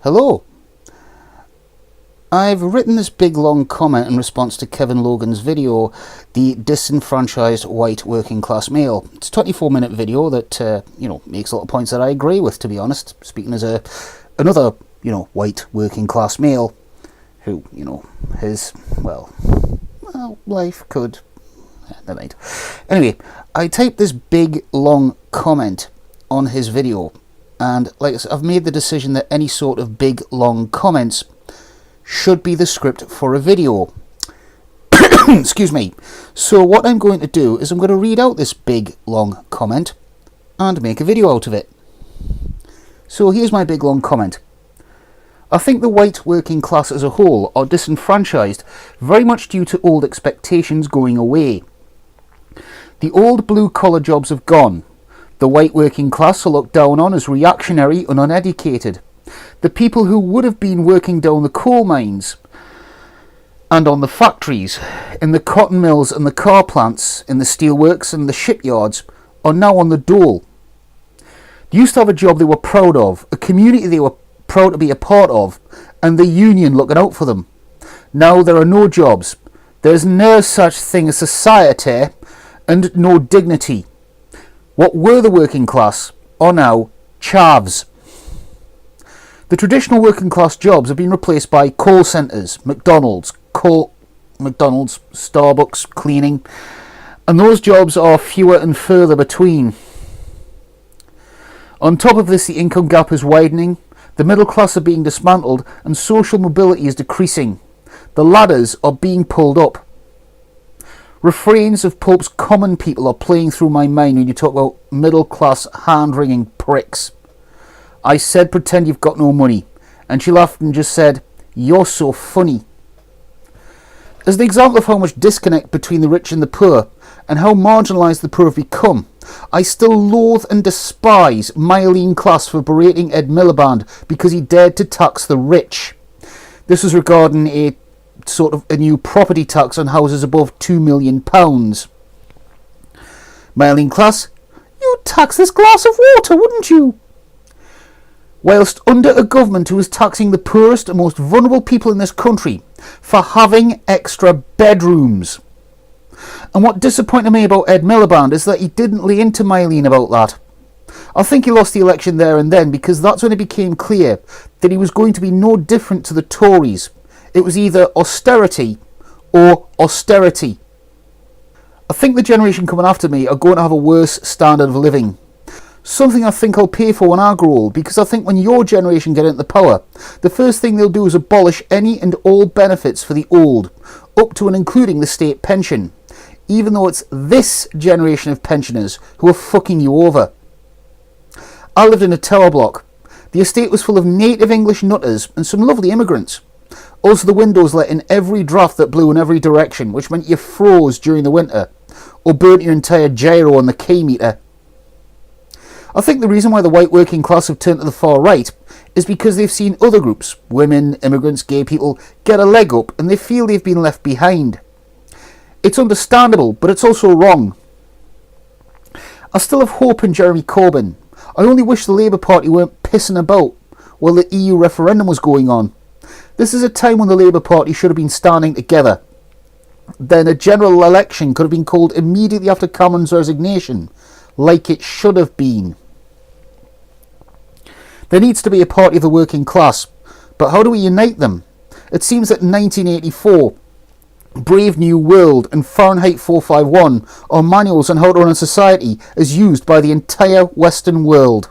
Hello. I've written this big long comment in response to Kevin Logan's video, The Disenfranchised White Working Class Male. It's a 24-minute video that, makes a lot of points that I agree with, to be honest. Speaking as another, white working class male who, his, life could... Never mind. Anyway, I typed this big long comment on his video, and like I said, I've made the decision that any sort of big long comments should be the script for a video. Excuse me. So what I'm going to do is I'm going to read out this big long comment and make a video out of it. So here's my big long comment. I think the white working class as a whole are disenfranchised very much due to old expectations going away. The old blue-collar jobs have gone. The white working class are looked down on as reactionary and uneducated. The people who would have been working down the coal mines and on the factories, in the cotton mills and the car plants, in the steelworks and the shipyards, are now on the dole. They used to have a job they were proud of, a community they were proud to be a part of, and the union looking out for them. Now there are no jobs. There's no such thing as society and no dignity. What were the working class are now chavs. The traditional working class jobs have been replaced by call centres, McDonald's, Starbucks, cleaning, and those jobs are fewer and further between. On top of this, the income gap is widening, the middle class are being dismantled, and social mobility is decreasing. The ladders are being pulled up. Refrains of Pope's Common People are playing through my mind when you talk about middle-class, hand-wringing pricks. I said, pretend you've got no money. And she laughed and just said, you're so funny. As an example of how much disconnect between the rich and the poor, and how marginalised the poor have become, I still loathe and despise Mylene Class for berating Ed Miliband because he dared to tax the rich. This was regarding a sort of a new property tax on houses above £2 million. Mylene Class, you'd tax this glass of water, wouldn't you? Whilst under a government who is taxing the poorest and most vulnerable people in this country for having extra bedrooms. And what disappointed me about Ed Miliband is that he didn't lay into Mylene about that. I think he lost the election there and then because that's when it became clear that he was going to be no different to the Tories. It was either austerity or austerity. I think the generation coming after me are going to have a worse standard of living. Something I think I'll pay for when I grow old, because I think when your generation get into power, the first thing they'll do is abolish any and all benefits for the old, up to and including the state pension, even though it's this generation of pensioners who are fucking you over. I lived in a tower block. The estate was full of native English nutters and some lovely immigrants. Also, the windows let in every draft that blew in every direction, which meant you froze during the winter, or burnt your entire gyro on the key meter. I think the reason why the white working class have turned to the far right is because they've seen other groups, women, immigrants, gay people, get a leg up and they feel they've been left behind. It's understandable, but it's also wrong. I still have hope in Jeremy Corbyn. I only wish the Labour Party weren't pissing about while the EU referendum was going on. This is a time when the Labour Party should have been standing together. Then a general election could have been called immediately after Cameron's resignation, like it should have been. There needs to be a party of the working class, but how do we unite them? It seems that in 1984, Brave New World and Fahrenheit 451 are manuals on how to run a society as used by the entire Western world.